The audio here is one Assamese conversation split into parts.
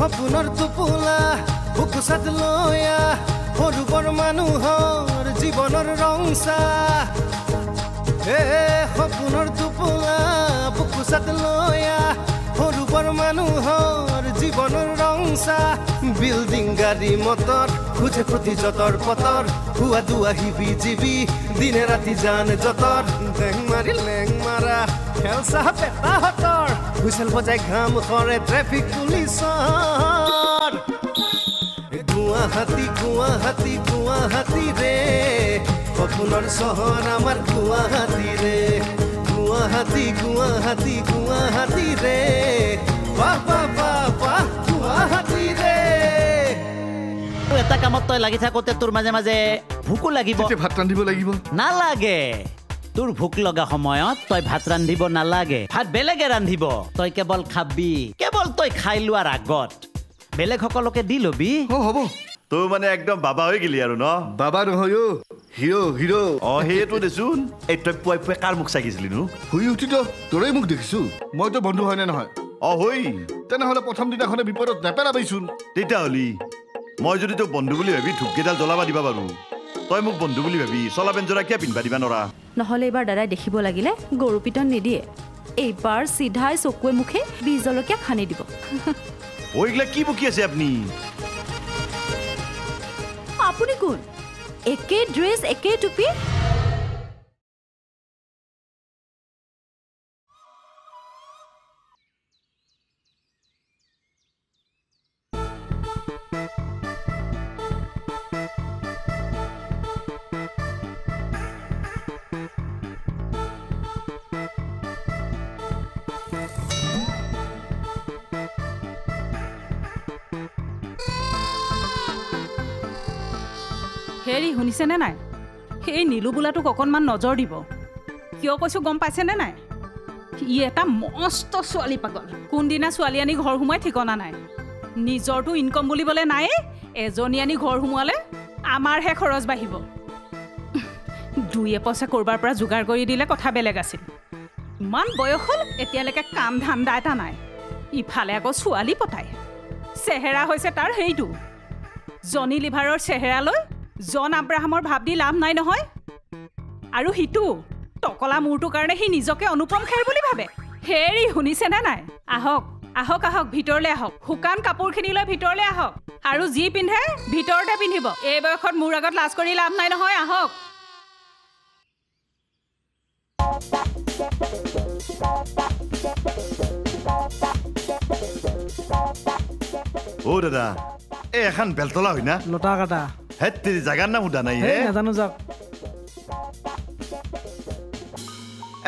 সপোনৰ টোপোলা বুকুচাত লয়া সৰুবৰ মানুহৰ জীৱনৰ ৰংচা সপোনৰ টোপোলা বুকুচাত লয়া সৰুবৰ মানুহৰ জীৱনৰ ৰংচা বিল্ডিং গাড়ী মটৰ খুজে প্ৰতি যতৰ পতৰ হুৱা দুৱা হিবি জিবি দিনে ৰাতি জান যতৰ লেং মাৰি লেং মাৰা খেলচা পেটাহঁতৰ হুইচেল বজাই ঘাম কৰে ট্ৰেফিক পুলিচৰ গুৱাহাটী গুৱাহাটী গুৱাহাটী ৰে সপোনৰ চহৰ আমাৰ গুৱাহাটী ৰে গুৱাহাটী গুৱাহাটী গুৱাহাটী ৰে বাহ বাহ বাহ বাহ গুৱাহাটী ৰে এটা কামত তই লাগি থাকোতে তোৰ মাজে মাজে ভোকো লাগিব ভাত ৰান্ধিব লাগিব নালাগে তোৰ ভোক লগা সময়ত তই ভাত ৰান্ধিব নালাগে ভাত বেলেগে ৰান্ধিব তই কেৱল খাবি কেৱল তই খাই লোৱাৰ আগত বেলেগ সকলোকে দি লবি হ'ব তই মানে একদম বাবা হৈ গেলি আৰু ন বাবা নহয় হিৰো হিৰো সেইটো দেচোন এই তই পুৱাই পুৱাই কাৰ মুখ চাগিছিলি নো শুই উঠিতো তোৰেই মুখ দেখিছো মইতো বন্ধু হয়নে নহয় হৈ তেনেহ'লে প্ৰথম দিনাখনে বিপদত নেপেলাবিচোন তেতিয়াহ'লি মই যদি তোক বন্ধু বুলি ভাবি ধূপকেইডাল জ্বলাবা দিবা পাৰো তই মোক বন্ধু বুলি ভাবি চলা বেঞ্জৰা কিয় পিন্ধিবা দিবা নৰা নহ'লে এইবাৰ দাদাই দেখিব লাগিলে গৰু পিটন নিদিয়ে এইবাৰ চিধাই চকুৱে মুখে বীজ জলকীয়া খানি দিব ওইগলা কি বকি আছে আপনি আপুনি কোন একে ড্ৰেছ একে টুপি হেৰি শুনিছেনে নাই সেই নীলু বোলাটোক অকণমান নজৰ দিব কিয় কৈছোঁ গম পাইছেনে নাই ই এটা মস্ত ছোৱালী পাগল কোনদিনা ছোৱালী আনি ঘৰ সোমাই ঠিকনা নাই নিজৰটো ইনকম বুলিবলৈ নাই এজনী আনি ঘৰ সোমোৱালে আমাৰহে খৰচ বাঢ়িব দুই এপইচা কৰবাৰ পৰা যোগাৰ কৰি দিলে কথা বেলেগ আছিল ইমান বয়স হ'ল এতিয়ালৈকে কাম ধান্দা এটা নাই ইফালে আকৌ ছোৱালী পতাই চেহেৰা হৈছে তাৰ সেইটো জনি লিভাৰৰ চেহেৰালৈ জন আব্ৰাহামৰ ভাব দি লাভ নাই নহয় আৰু হিটু টকলা মূৰটোৰ কাৰণে সি নিজকে অনুপম খেৰ বুলি ভাবে হেৰি শুনিছেনে নাই আহক আহক আহক ভিতৰলৈ আহক শুকান কাপোৰখিনি লৈ ভিতৰলৈ আহক আৰু যি পিন্ধে ভিতৰতে পিন্ধিব এই বয়সত মোৰ আগত লাজ কৰি লাভ নাই নহয় আহক দাদা এখন বেলতলা হয় না লতা কাটা হেত জাগাৰ নাম সোধা নাই হে নাজানো যাওক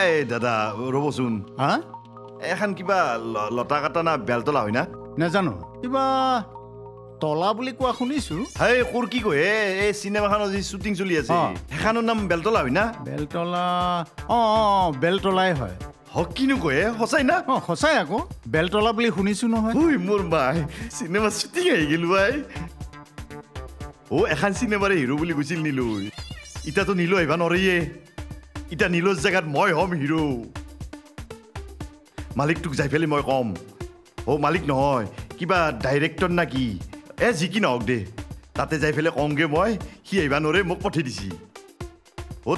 এই দাদা ৰ'বচোন হা এখন কিবা লতা কাটা না বেলতলা হয় না নাজানো কিবা তলা বুলি কোৱা শুনিছো হেই কোৰ কি কয় এই চিনেমাখনৰ যি শ্বুটিং চলি আছে সেইখনৰ নাম বেলতলা হয় না বেলতলা বেলতলাই হয় কিনো কয় সঁচাই না সঁচাই আকৌ বেলতলা বুলি শুনিছো নহয় মোৰ মাই চিনেমা শ্বুটিং আহি গেলো আই এখন চিনেমাৰে হিৰো বুলি কৈছিল নীলু ইতাতো নীলু আহিবা নৰেয়ে ইতা নীলৰ জেগাত মই হ'ম হিৰো মালিকটোক যাই পেলাই মই কম মালিক নহয় কিবা ডাইৰেক্টৰ না কি যি কি নহওক দে তাতে যাই পেলাই কমগে মই সি আহিবা নৰে মোক পঠাই দিছি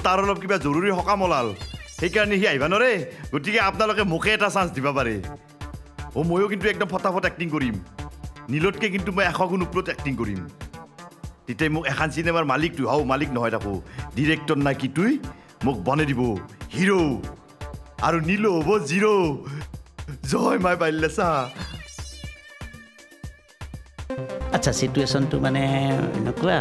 তাৰ অলপ কিবা জৰুৰী সকাম ওলাল সেইকাৰণে সি আহিবা নৰে গতিকে আপোনালোকে মোকে এটা চান্স দিব পাৰে ময়ো কিন্তু একদম ফটাফট এক্টিং কৰিম নীলতকৈ কিন্তু মই 100 গুণ ওপৰত এক্টিং কৰিম তেতিয়া মোক এখন চিনেমাৰ মালিকটো মালিক নহয় তাকো ডিৰেক্টৰ না কি তুই মোক বনাই দিব হিৰো আৰু নীলু হ'ব জিৰো জয় মাই বাল্যছা আচ্ছা চিটুৱেশ্যনটো মানে এনেকুৱা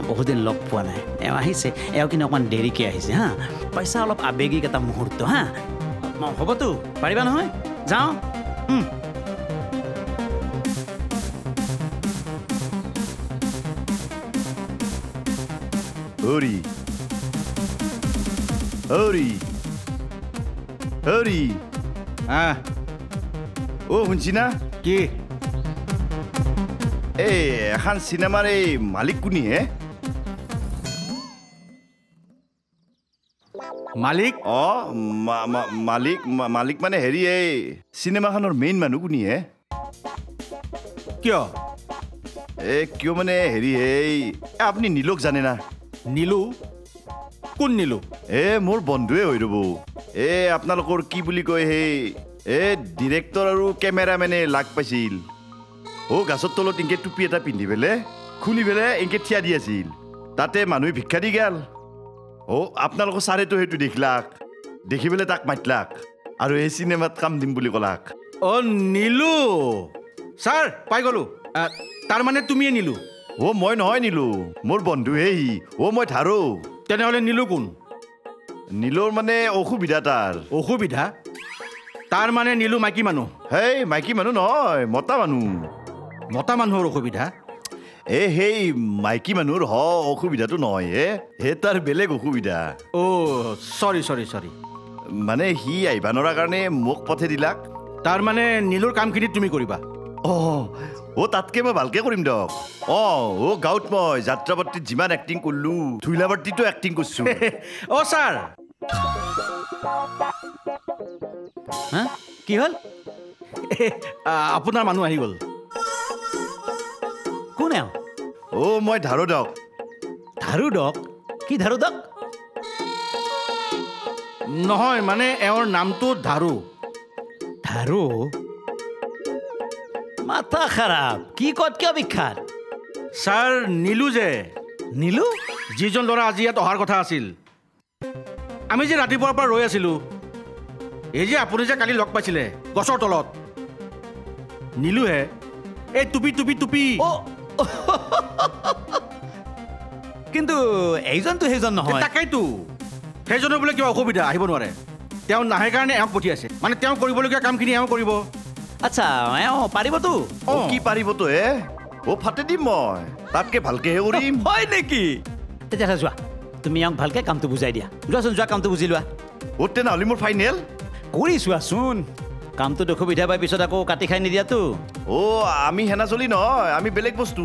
বহুদিন লগ পোৱা নাই এওঁ আহিছে এওঁ কিন্তু অকণমান দেৰিকৈ আহিছে হা পইচা অলপ আৱেগিক এটা মুহূৰ্ত হা হ'বতো পাৰিবা নহয় যাওঁ হৰি হৰি হৰি শুনছি না কি এখন চিনেমাৰ এই মালিক কোনি হে মালিক মালিক মানে হেৰি এই চিনেমাখনৰ মেইন মানুহ কোনি হে কিয় কিয় মানে হেৰি এই আপুনি নীলক জানে না নীলু কোন নীলু মোৰ বন্ধুৱে হৈ ৰ'ব আপোনালোকৰ কি বুলি কয় ডিৰেক্টৰ আৰু কেমেৰামেনে লাগ পাইছিল গাছৰ তলত এনেকৈ টুপি এটা পিন্ধি পেলাই খুলি পেলাই এনেকৈ থিয়া দি আছিল তাতে মানুহে ভিক্ষা দি গেল আপোনালোকৰ ছাৰেতো সেইটো দেখিলাক দেখি পেলাই তাক মাতিলাক আৰু এই চিনেমাত কাম দিম বুলি ক'লাক নীলু ছাৰ পাই গ'লো তাৰমানে তুমিয়ে নীলু মই নহয় নীলু মোৰ বন্ধুহে সি মই ধাৰো তেনেহ'লে নীলু কোন নীলুৰ মানে অসুবিধা তাৰ অসুবিধা তাৰ মানে নীলু মাইকী মানুহ মাইকী মানুহ নহয় মতা মানুহ মতা মানুহৰ অসুবিধা সেই মাইকী মানুহৰ অসুবিধাটো নহয় তাৰ বেলেগ অসুবিধা চৰি মানে সি আহিব নোৱাৰাৰ কাৰণে মোক পঠাই দিলাক তাৰমানে নীলুৰ কামখিনি তুমি কৰিবা তাতকে মই ভালকে কৰিম দিয়ক গাঁৱত মই যাত্ৰাপাৰ্টিত যিমান এক্টিং কৰিলো থুইলাপাৰ্টিতো এক্টিং কৰিছো ছাৰ কি হ'ল আপোনাৰ মানুহ আহি গ'ল কোনে মই ধাৰো দিয়ক ধাৰু দক কি ধাৰু দক নহয় মানে এওঁৰ নামটো ধাৰু ধাৰু মাথা খাৰাপ কি কত কিয় বিখ্যাত ছাৰ নীলু যে নীলু যিজন ল'ৰা আজি ইয়াত অহাৰ কথা আছিল আমি যে ৰাতিপুৱাৰ পৰা ৰৈ আছিলোঁ এই যে আপুনি যে কালি লগ পাইছিলে গছৰ তলত নীলুহে এই টুপি কিন্তু এইজনটো সেইজন নহয় তাকেইতো সেইজনৰ বোলে কিবা অসুবিধা আহিব নোৱাৰে তেওঁ নাহে কাৰণে এওঁক পঠিয়াইছে মানে তেওঁ কৰিবলগীয়া কামখিনি এওঁ কৰিব আচ্ছা পাৰিবতো কি পাৰিবতো ফাটি দিম মই তাতকে ভালকেহে কৰিম হয় নেকি তেতিয়াহ'লে যোৱা তুমি এওঁক ভালকে কামটো বুজাই দিয়া যোৱাচোন যোৱা কামটো বুজি লোৱা তেনেহ'লে মোৰ ফাইনেল কৰি চোৱাচোন কামটোত অসুবিধা পাই পিছত আকৌ কাটি খাই নিদিয়াতো আমি সেনা চলি নহয় আমি বেলেগ বস্তু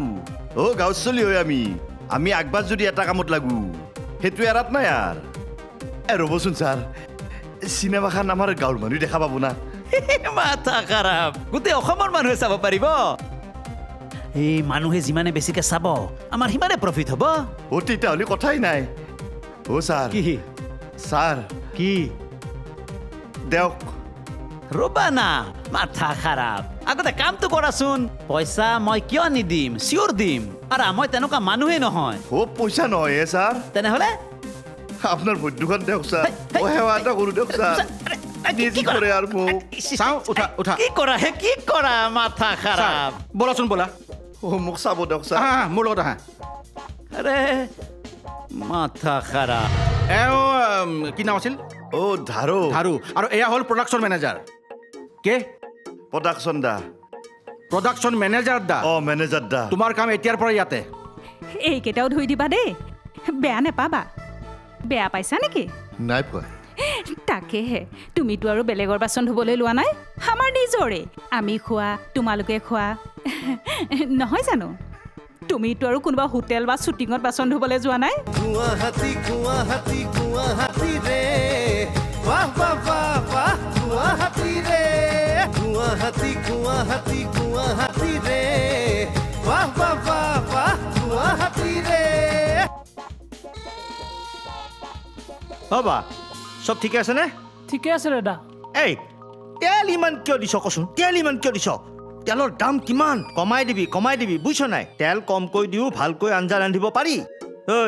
গাঁৱত চলি হয় আমি আগবাৰ যদি এটা কামত লাগো সেইটো এৰাত নাই আৰু ৰ'বচোন ছাৰ চিনেমাখন আমাৰ গাঁৱৰ মানুহে দেখা পাব না মাথা খাৰাপ গোটেই অসমৰ মানুহে চাব পাৰিব এই মানুহে যিমানে বেছিকে চাব আমাৰ সিমানে প্ৰফিট হ'ব তেতিয়াহ'লে কথাই নাই ছাৰ ছাৰ কি দেওক ৰ'বা না মাথা খাৰাপ আগতে কামটো কৰাচোন পইচা মই কিয় নিদিম চিয়ৰ দিম আৰু মই তেনেকুৱা মানুহেই নহয় পইচা নহয় ছাৰ তেনেহ'লে আপোনাৰ ভদ্যখন দিয়ক ছাৰ সেৱা এটা কৰোঁ দিয়ক ছাৰ কি কৰা মাথা খাৰাপ ব'লাচোন ব'লা মোক চাব দিয়ক ছাৰ মোৰ লগত আহা আৰে মাথা খাৰাপ কি নাম আছিল ধাৰু আৰু এয়া হ'ল প্ৰডাকশ্যন মেনেজাৰ প্ৰডাকশ্যন মেনেজাৰ দা মেনেজাৰ দা তোমাৰ কাম এতিয়াৰ পৰা ইয়াতে এইকেইটাও ধুই দিবা দেই বেয়া নেপাবা বেয়া পাইছা নেকি নাই পোৱা তাকেহে তুমিতো আৰু বেলেগৰ বাচন ধুবলৈ লোৱা নাই আমাৰ নিজৰে আমি খোৱা তোমালোকে খোৱা নহয় জানো তুমিতো আৰু কোনোবা হোটেল বা শ্বুটিঙত বাচন ধুবলৈ যোৱা নাই বাবা চব ঠিকে আছেনে ঠিকে আছে দাদা এই তেল ইমান কিয় দিছ কচোন তেল ইমান কিয় দিছ তেলৰ দাম কিমান কমাই দিবি বুজিছ নাই তেল কমকৈ দিও ভালকৈ আঞ্জা ৰান্ধিব পাৰি ঐ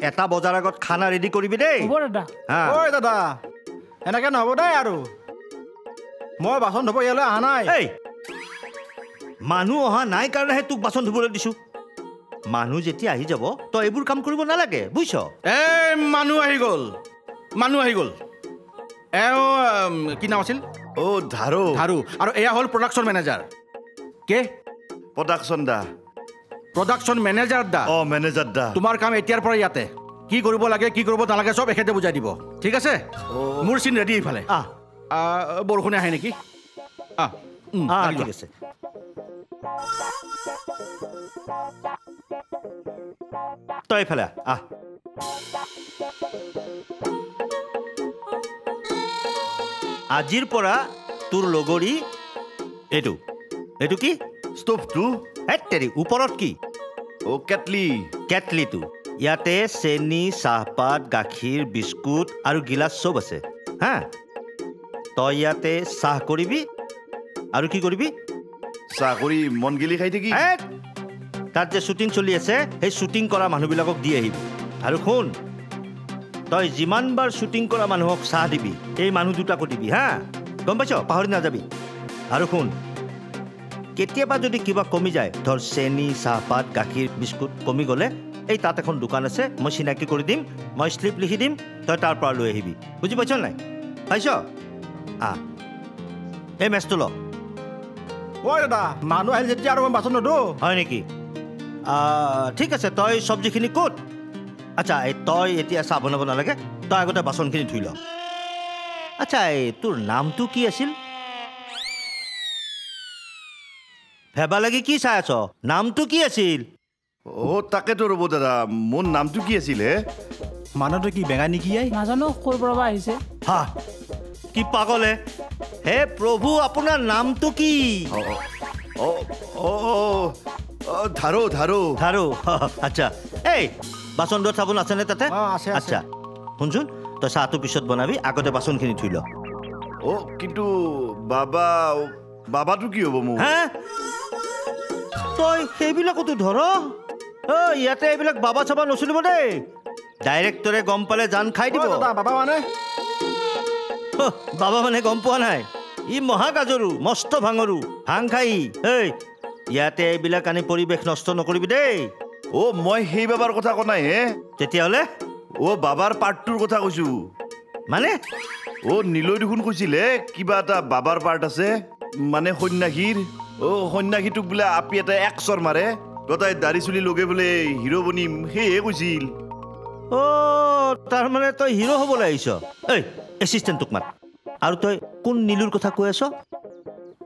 এটা বজাৰ আগত খানা ৰেডি কৰিবি দেই হ'ব দাদা ঐ দাদা এনেকৈ নহ'ব দেই আৰু মই বাচন ধুব ইয়ালৈ অহা নাই এই মানুহ অহা নাই কাৰণেহে তোক বাচন ধুবলৈ দিছোঁ মানুহ যেতিয়া আহি যাব তই এইবোৰ কাম কৰিব নালাগে বুজিছ এই মানুহ আহি গ'ল কি নাম আছিল ধাৰু আৰু এয়া হ'ল প্ৰডাকশ্যন মেনেজাৰ প্ৰডাকশ্যন মেনেজাৰ দা মেনেজাৰ দা তোমাৰ কাম এতিয়াৰ পৰা ইয়াতে কি কৰিব লাগে কি কৰিব নালাগে চব এখেতে বুজাই দিব ঠিক আছে মোৰ চিন ৰেডি এইফালে বৰষুণে আহে নেকি ঠিক আছে তই এইফালে আজিৰ পৰা তোৰ লগৰী এইটো কি ষ্টোভটো তেৰি ওপৰত কি অ' কেটলি কেটলিটো ইয়াতে চেনি চাহপাত গাখীৰ বিস্কুট আৰু গিলাচ চব আছে হা তই ইয়াতে চাহ কৰিবি আৰু কি কৰিবি চাহ কৰি মন গেলি খাই থাকি তাত যে শ্বুটিং চলি আছে সেই শ্বুটিং কৰা মানুহবিলাকক দি আহিবি আৰু শুন তই যিমানবাৰ শ্বুটিং কৰা মানুহক চাহ দিবি এই মানুহ দুটাকো দিবি হা গম পাইছ পাহৰি নাযাবি আৰু শুন কেতিয়াবা যদি কিবা কমি যায় ধৰ চেনি চাহপাত গাখীৰ বিস্কুট কমি গ'লে এই তাত এখন দোকান আছে মই চিনাকি কৰি দিম মই শ্লিপ লিখি দিম তই তাৰ পৰা লৈ আহিবি বুজি পাইছ নাই পাইছ এই মেচটো ল ঐ দাদা মানুহ আহিল যেতিয়া আৰু মই বাচন নধো হয় নেকি ঠিক আছে তই চব্জিখিনি ক'ত আচ্ছা এই তই এতিয়া চাহ বনাব নালাগে তই আগতে বাচনখিনি ধুই ল আচ্ছা এই তোৰ নামটো কি আছিল ভেবা লাগি কি চাই আছ নামটো কি আছিল অ' তাকেতো ৰ'ব দাদা মোৰ নামটো কি আছিল হে মানুহটো কি বেঙা নেকি নাজানো ক'ৰ পৰা আহিছে হা কি পাগলে হে প্ৰভু আপোনাৰ নামটো কি ধাৰো ধাৰো ধাৰু আচ্ছা এই বাচন ধোৱা চাবোন আছেনে তাতে আছে আচ্ছা শুনচোন তই চাহটো পিছত বনাবি আগতে বাচনখিনি ধুই ল অ' কিন্তু বাবাটো কি হ'ব মোৰ হা তই সেইবিলাকতো ধৰ ইয়াতে এইবিলাক বাবা চাবা নচলিব দেই ডাইৰেক্টৰে গম পালে জান খাই দিব বাবা মানে বাবা মানে গম পোৱা নাই ই মহাগাজৰু মস্ত ভাঙৰু ভাং খাই এই ইয়াতে এইবিলাক আনি পৰিৱেশ নষ্ট নকৰিবি দেই অ' মই সেই বাবাৰ কথা কোৱা নাই হে তেতিয়াহ'লে অ' বাবাৰ পাৰ্টটোৰ কথা কৈছো মানে অ' নীলৈ দেখোন কৈছিলে কিবা এটা বাবাৰ পাৰ্ট আছে মানে সন্যাসীৰ সন্যাসীটোক বোলে আপি এটা একচৰ মাৰে তই দাড়ি চুলি লগে বোলে হিৰো বনিম সেয়ে কৈছিল তাৰমানে তই হিৰো হ'বলৈ আহিছ এই এছিষ্টেণ্টটোক মাত আৰু তই কোন নীলুৰ কথা কৈ আছ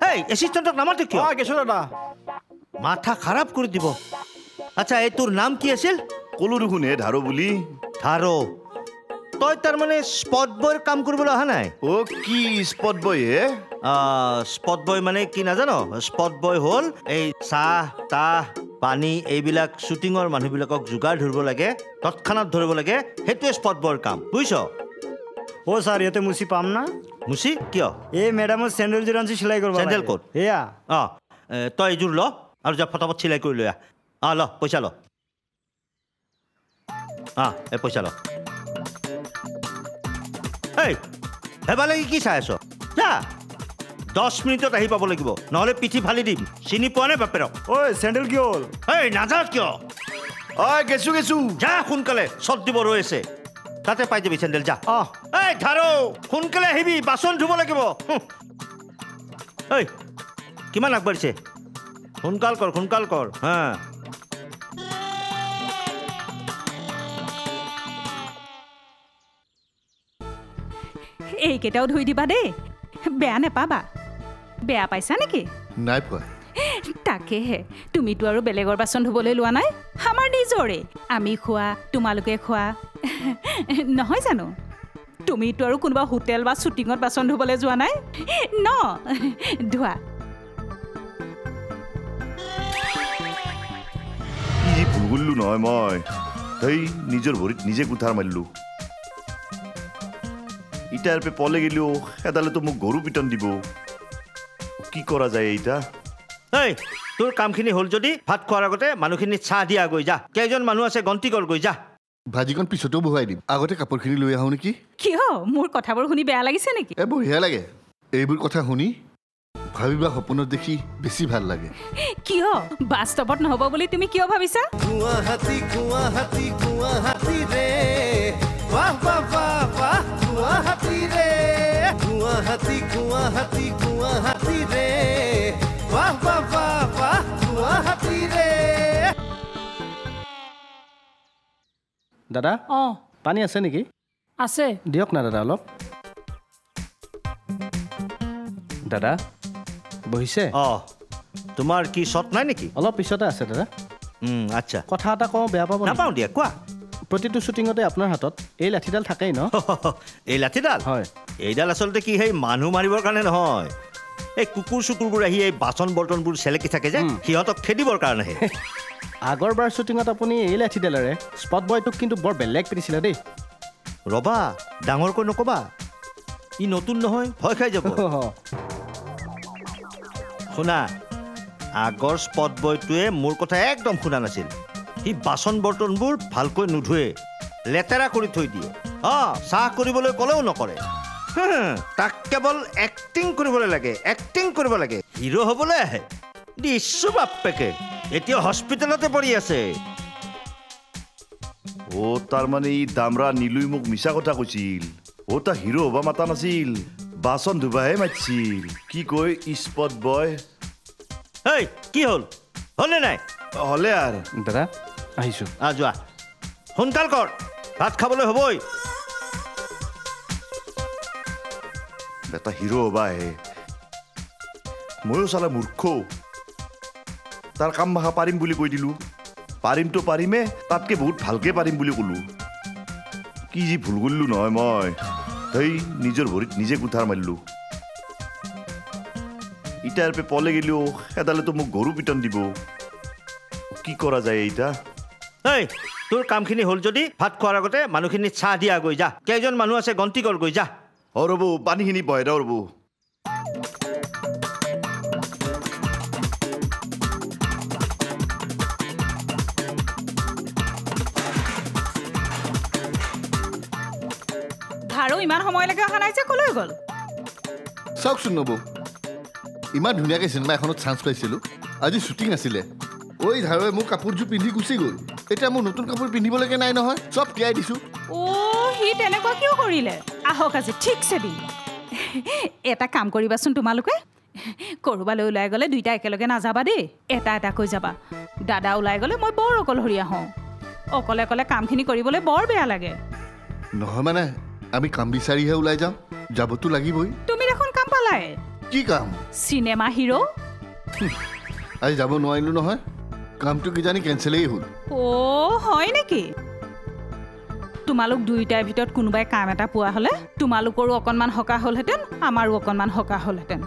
এই এছিষ্টেণ্টক নামাতে কিয় কেছো দাদা মাথা খাৰাপ কৰি দিব আচ্ছা এই তোৰ নাম কি আছিল ক'লো দেখোন হে ধাৰো বুলি ধাৰো তই তাৰমানে স্পট বয়ৰ কাম কৰিবলৈ অহা নাই অ' কি স্পট বয় হে স্পট বয় মানে কি নাজানো স্পট বয় হ'ল এই চাহ তাহ পানী এইবিলাক শ্বুটিঙৰ মানুহবিলাকক যোগাৰ ধৰিব লাগে তৎক্ষণাত ধৰিব লাগে সেইটোৱে স্পট বয়ৰ কাম বুজিছ অ' ছাৰ ইয়াতে মুচি পাম না মুচি কিয় এই মেডামৰ চেণ্ডেলযোৰ আনছি চিলাই কৰিব চেণ্ডেল ক'ত এয়া তই এইযোৰ ল আৰু যা ফটাফট চিলাই কৰি লৈ আহ ল পইচা ল এই পইচা ল এই হেবা লাগি কি চাই আছ যা 10 মিনিটত আহি পাব লাগিব নহ'লে পিঠি ফালি দিম চিনি পোৱা নাই বাপেৰক ঐ চেণ্ডেল কি হ'ল এই নাযাওঁ কিয় গেছো যা সোনকালে চট দিব ৰৈ আছে তাতে পাই যাবি চেণ্ডেল যা এই ধাৰো সোনকালে আহিবি বাচন ধুব লাগিব এই কিমান আগবাঢ়িছে সোনকাল কৰ হা এইকেইটাও ধুই দিবা দেই বেয়া নেপাবা বেয়া পাইছা নেকি নাই পোৱা তাকেহে তুমিতো আৰু বেলেগৰ বাচন ধুবলৈ লোৱা নাই আমাৰ নিজৰে আমি খোৱা তোমালোকে খোৱা নহয় জানো তুমিতো আৰু কোনোবা হোটেল বা শ্বুটিঙত বাচন ধুবলৈ যোৱা নাই ন ধোৱা কি ভুল কৰিলো নহয় মই তই নিজৰ ভৰিত নিজে কুঠাৰ মাৰিলো ইটাৰ পে পলে গেলিও এডালেতো মোক গৰু পিটন দিব কি কৰা যায় এইটা এই তোৰ কামখিনি হ'ল যদি ভাত খোৱাৰ আগতে মানুহখিনি চাহ দিয়া গৈ যা কেইজন মানুহ আছে গন্তি কৰ গৈ যা ভাজিখন পিছতো বহুৱাই দিম আগতে কাপোৰখিনি লৈ আহোঁ নেকি কিয় মোৰ কথাবোৰ শুনি বেয়া লাগিছে নেকি বঢ়িয়া লাগে এইবোৰ কথা শুনি ভাবিবা সপোনত দেখি বেছি ভাল লাগে কিয় বাস্তৱত নহ'ব বুলি তুমি কিয় ভাবিছা গুৱাহাটী ৰে বাহ বাহ বাহ বাহ গুৱাহাটী ৰে গুৱাহাটী ৰে বাহ বাহ বাহ বাহ গুৱাহাটী ৰে দাদা পানী আছে নেকি আছে দিয়ক না দাদা অলপ দাদা বহিছে তোমাৰ কি শ্বট নাই নেকি অলপ পিছতে আছে দাদা আচ্ছা কথা এটা কওঁ বেয়া পাব নাপাওঁ দিয়া কোৱা প্ৰতিটো শ্বুটিঙতে আপোনাৰ হাতত এই লাঠিডাল থাকেই ন এই লাঠিডাল হয় এইডাল আচলতে কি সেই মানুহ মাৰিবৰ কাৰণে নহয় এই কুকুৰ চুকুৰবোৰ আহি এই বাচন বৰ্তনবোৰ চেলেকি থাকে যে সিহঁতক খেদিবৰ কাৰণেহে আগৰবাৰ শ্বুটিঙত আপুনি এই লাঠিডালেৰে স্পট বয়টোক কিন্তু বৰ বেলেগ পিটিছিলে দেই ৰবা ডাঙৰকৈ নকবা ই নতুন নহয় ভয় খাই যাব শুনা আগৰ স্পট বয়টোৱে মোৰ কথা একদম শুনা নাছিল সি বাচন বৰ্তনবোৰ ভালকৈ নুধুৱে লেতেৰা কৰি থৈ দিয়ে চাহ কৰিবলৈ ক'লেও নকৰে তাক কেৱল এক্টিং কৰিবলৈ লাগে হিৰো হ'বলৈ আহে দিছো বাপেকে এতিয়া হস্পিটেলতে পৰি আছে তাৰমানে ই দামৰা নীলুই মোক মিছা কথা কৈছিল তাক হিৰো হ'ব মাতা নাছিল বাচন ধুবাহে মাতিছিল কি কয় স্পট বয় কি হ'লনে নাই হ'লে আৰু দাদা আহিছোঁ যোৱা সোনকাল কৰ ভাত খাবলৈ হ'বই এটা হিৰো হ'বা আহে ময়ো চালে মূৰ্খ তাৰ কাম ভাষা পাৰিম বুলি কৈ দিলোঁ পাৰিমতো পাৰিমে তাতকৈ বহুত ভালকৈ পাৰিম বুলি ক'লোঁ কি যি ভুল কৰিলোঁ নহয় মই নিজৰ ভৰিত নিজে কুঠাৰ মাৰিলোঁ ইটাৰ পে পলে গেলিও এডালেতো মোক গৰু পিটন দিব কি কৰা যায় এতিয়া তোৰ কামখিনি হ'ল যদি ভাত খোৱাৰ আগতে মানুহখিনি চাহ দিয়া গৈ যা কেইজন মানুহ আছে গন্তি কৰ গৈ যা ৰ'ব পানীখিনি বহাই দিওঁ ৰ'ব ধাৰো ইমান সময়লৈকে অহা নাই যে ক'লৈ গ'ল চাওকচোন নবৌ ইমান ধুনীয়াকৈ চিনেমা এখনত চান্স পাইছিলোঁ আজি শ্বুটিং আছিলে ধাৰে মোক কাপোৰযোৰ পিন্ধি গুচি গ'ল এতিয়া মোৰ নতুন কাপোৰ পিন্ধিবলৈকে নাই নহয় চব তিয়াই দিছোঁ সি তেনেকুৱা কিয় কৰিলে আহক আজি ঠিকছে দিম এটা কাম কৰিবাচোন তোমালোকে ক'ৰবালৈ ওলাই গ'লে দুইটা একেলগে নাযাবা দেই এটা কৈ যাবা দাদা ওলাই গ'লে মই বৰ অকলশৰীয়া হওঁ অকলে অকলে কামখিনি কৰিবলৈ বৰ বেয়া লাগে নহয় মানে আমি কাম বিচাৰিহে ওলাই যাওঁ যাবতো লাগিবই তুমি দেখোন কাম পালাই কি কাম চিনেমা হিৰো আজি যাব নোৱাৰিলোঁ নহয় কামটো কিজানি কেঞ্চেলেই হ'ল হয় নেকি তোমালোক দুইটাৰ ভিতৰত কোনোবাই কাম এটা পোৱা হ'লে তোমালোকৰো অকণমান সকাহ হ'লহেঁতেন আমাৰো অকণমান সকাহ হ'লহেঁতেন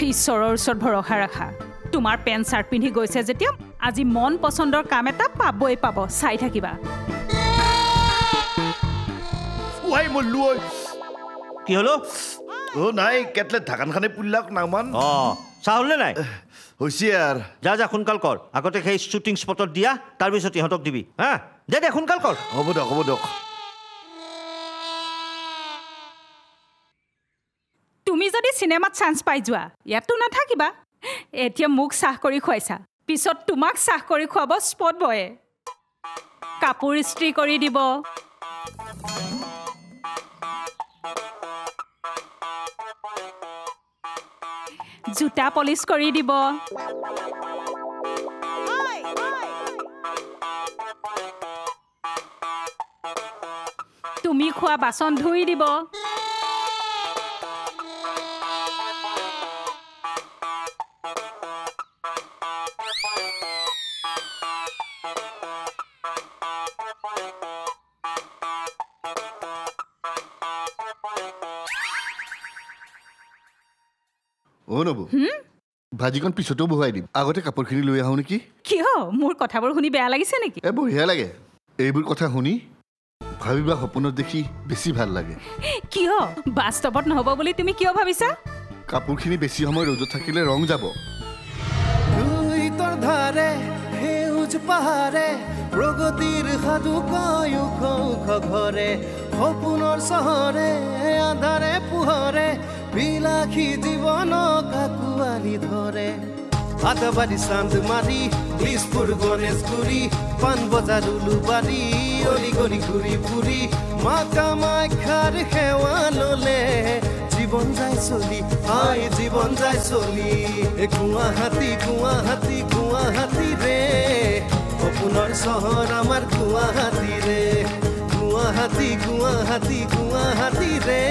ঈশ্বৰৰ ওচৰত ভৰসা ৰাখা তোমাৰ পেণ্ট চাৰ্ট পিন্ধি গৈছে যেতিয়া আজি মন পচন্দৰ কাম এটা পাবই পাব চাই থাকিবা কি হ'লো নাই কেটলে ঢাকানখানে পুল্লাক নামান চাহ হ'লনে নাই হৈছে আৰু যা সোনকাল কৰ আগতে সেই শ্বুটিং স্পটত দিয়া তাৰপিছত ইহঁতক দিবি দে সোনকাল কৰ হ'ব দিয়ক তুমি যদি চিনেমাত চান্স পাই যোৱা ইয়াতো নাথাকিবা এতিয়া মোক চাহ কৰি খুৱাইছা পিছত তোমাক চাহ কৰি খুৱাব স্পট বয়ে কাপোৰ ইস্ত্ৰি কৰি দিব জোতা পলিচ কৰি দিব তুমি খোৱা বাচন ধুই দিব নবৌ ভাজিখন পিছতো বহুৱাই দিম আগতে কাপোৰখিনি লৈ আহোঁ নেকি কিয় মোৰ কথাবোৰ শুনি বেয়া লাগিছে নেকি বঢ়িয়া লাগে এইবোৰ কথা শুনি ভাবিবা সপোনত দেখি বেছি ভাল লাগে কিয় বাস্তৱত নহ'ব বুলি তুমি কিয় ভাবিছা কাপোৰখিনি বেছি সময় ৰ'দত থাকিলে ৰং যাব ধাৰে সেউজ পাহাৰে প্ৰগতিৰ সাধু কয় ঘৰে সপোনৰ চহৰে আন্ধাৰে পোহৰে বিলাসী জীৱনক আঁকোৱালি ধৰে আদাবাৰী চান্দমাৰী দিছপুৰ গণেশগুৰি পাণবজাৰ উলুবাৰী অলিগলি ঘূৰি ফুৰি মা কামাখ্যাৰ সেৱা ল'লে জীৱন যায় চলি জীৱন যায় চলি গুৱাহাটী ৰে সপোনৰ চহৰ আমাৰ গুৱাহাটী ৰে গুৱাহাটী ৰে